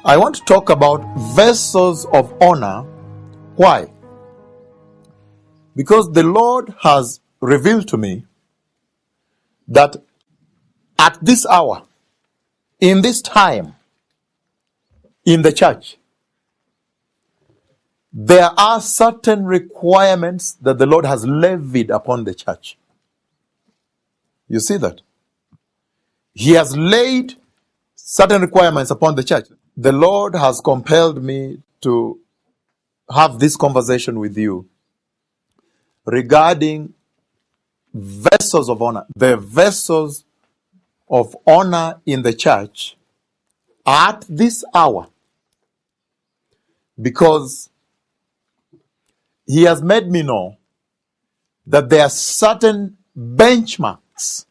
I want to talk about vessels of honor. Why? Because the Lord has revealed to me that at this hour, in this time, in the church, there are certain requirements that the Lord has levied upon the church. You see that? He has laid certain requirements upon the church. The Lord has compelled me to have this conversation with you regarding vessels of honor. The vessels of honor in the church at this hour. Because He has made me know that there are certain benchmarks,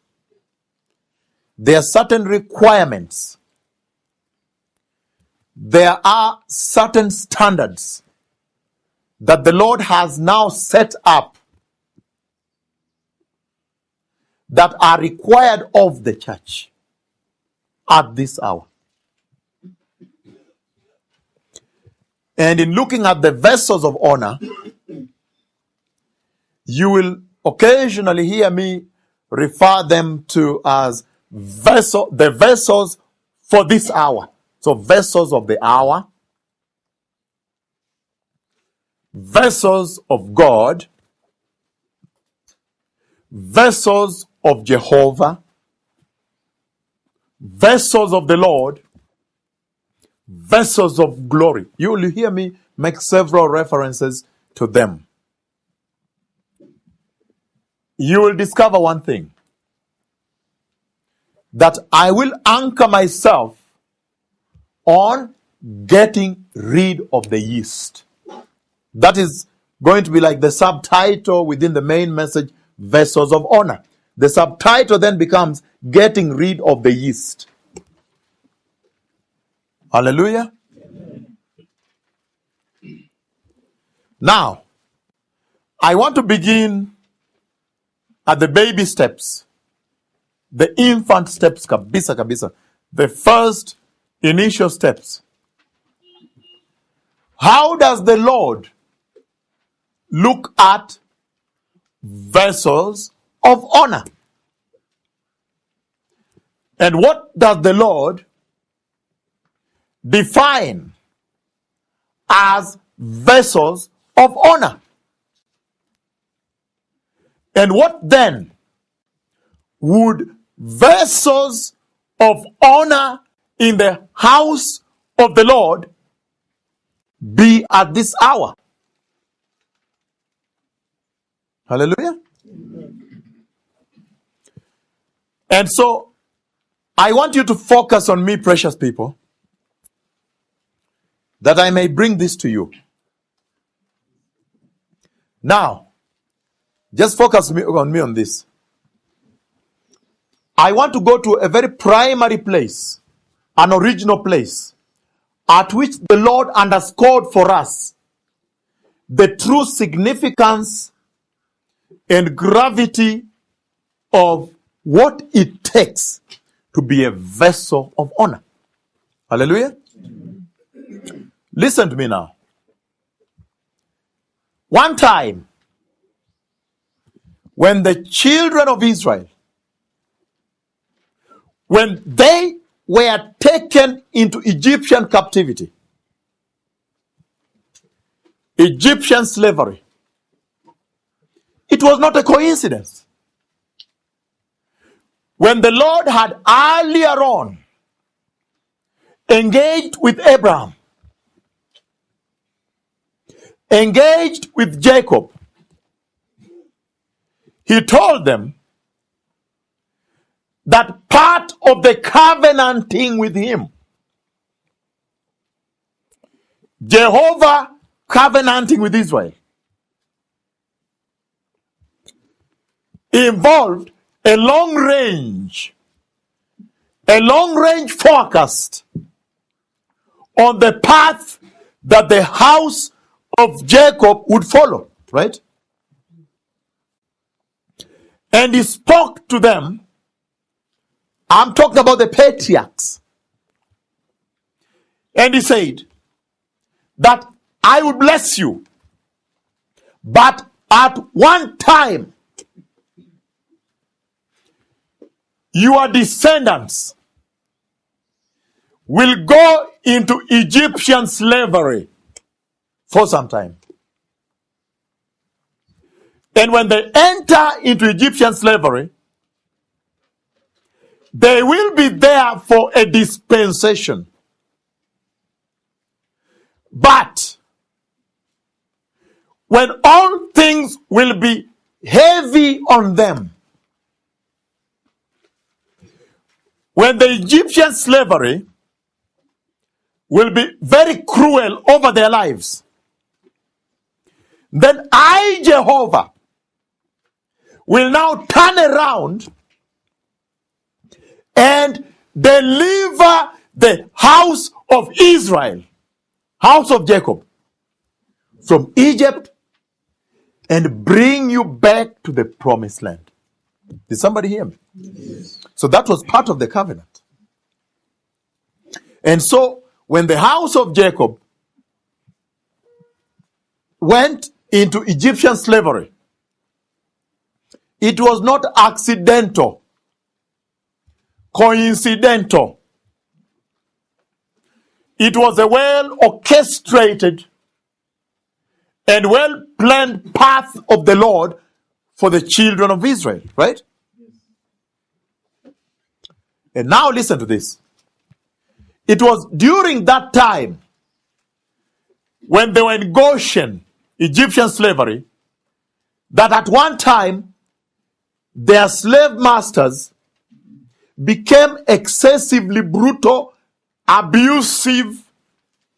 there are certain requirements, there are certain standards that the Lord has now set up that are required of the church at this hour. And in looking at the vessels of honor, you will occasionally hear me refer them to as the vessels for this hour. So vessels of the hour, vessels of God, vessels of Jehovah, vessels of the Lord, vessels of glory. You will hear me make several references to them. You will discover one thing, that I will anchor myself on getting rid of the yeast. That is going to be like the subtitle within the main message, Vessels of Honor. The subtitle then becomes getting rid of the yeast. Hallelujah. Amen. Now, I want to begin at the baby steps, the infant steps, kabisa, the first initial steps. How does the Lord look at vessels of honor? And what does the Lord define as vessels of honor? And what then would vessels of honor in the house of the Lord be at this hour? Hallelujah. Amen. And so, I want you to focus on me, precious people, that I may bring this to you. Now, just focus on me on this. I want to go to a very primary place, an original place, at which the Lord underscored for us the true significance and gravity of what it takes to be a vessel of honor. Hallelujah. Listen to me now. One time, when the children of Israel, when they were taken into Egyptian captivity, Egyptian slavery, it was not a coincidence. When the Lord had earlier on engaged with Abraham, engaged with Jacob, He told them that part of the covenanting with Him, Jehovah covenanting with Israel, involved a long range forecast on the path that the house of Jacob would follow, right? And He spoke to them. I'm talking about the patriarchs. And he said that I will bless you, but at one time your descendants will go into Egyptian slavery for some time. And when they enter into Egyptian slavery, they will be there for a dispensation. But when all things will be heavy on them, when the Egyptian slavery will be very cruel over their lives, then I, Jehovah, will now turn around and deliver the house of Israel, house of Jacob, from Egypt and bring you back to the promised land. Did somebody hear me? Yes. So that was part of the covenant. And so when the house of Jacob went into Egyptian slavery, it was not accidental, coincidental. It was a well orchestrated and well planned path of the Lord for the children of Israel, right? And now listen to this. It was during that time when they were in Goshen, Egyptian slavery, that at one time their slave masters became excessively brutal, abusive,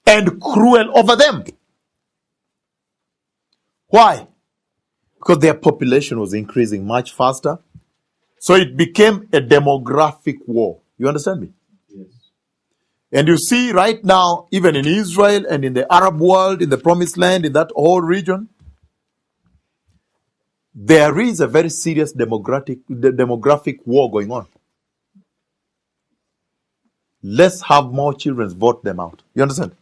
and cruel over them. Why? Because their population was increasing much faster. So it became a demographic war. You understand me? Yes. And you see right now, even in Israel and in the Arab world, in the Promised Land, in that whole region, there is a very serious demographic war going on. Let's have more children, vote them out. You understand?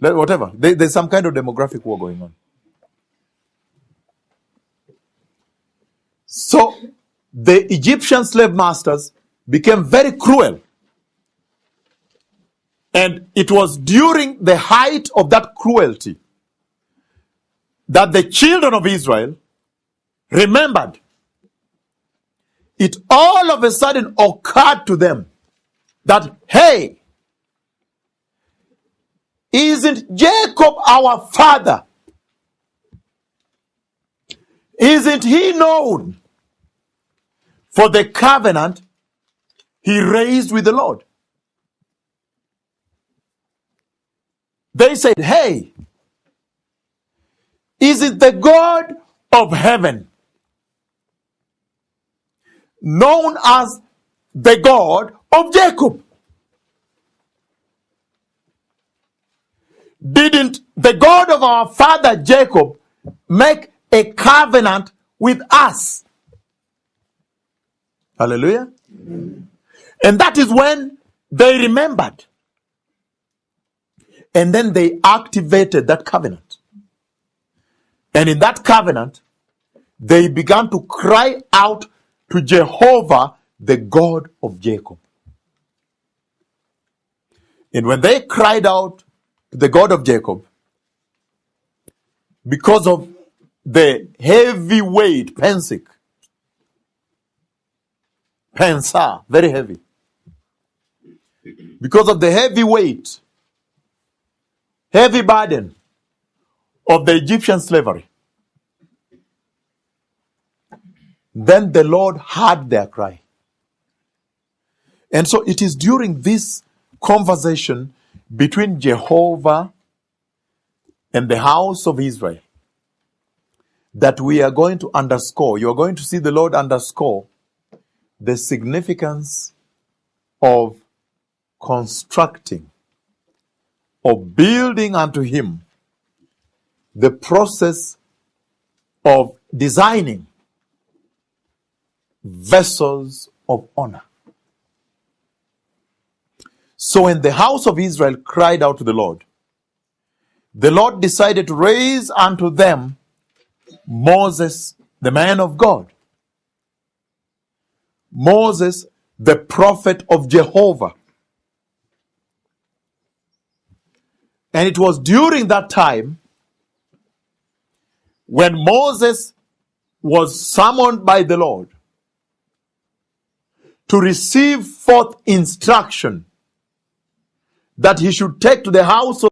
Whatever. There's some kind of demographic war going on. So the Egyptian slave masters became very cruel. And it was during the height of that cruelty that the children of Israel remembered. It all of a sudden occurred to them that, hey, isn't Jacob our father? Isn't he known for the covenant he raised with the Lord? They said, hey, is it the God of heaven, known as the God of Jacob? Didn't the God of our father Jacob make a covenant with us? Hallelujah. And that is when they remembered. And then they activated that covenant. And in that covenant, they began to cry out to Jehovah, the God of Jacob. And when they cried out to the God of Jacob, because of the heavy weight, pensic, pensa, very heavy. Because of the heavy weight, heavy burden of the Egyptian slavery, then the Lord heard their cry. And so it is during this conversation between Jehovah and the house of Israel that we are going to underscore. You are going to see the Lord underscore the significance of constructing or building unto him the process of designing vessels of honor. So when the house of Israel cried out to the Lord decided to raise unto them Moses, the man of God. Moses, the prophet of Jehovah. And it was during that time when Moses was summoned by the Lord to receive forth instruction that he should take to the house of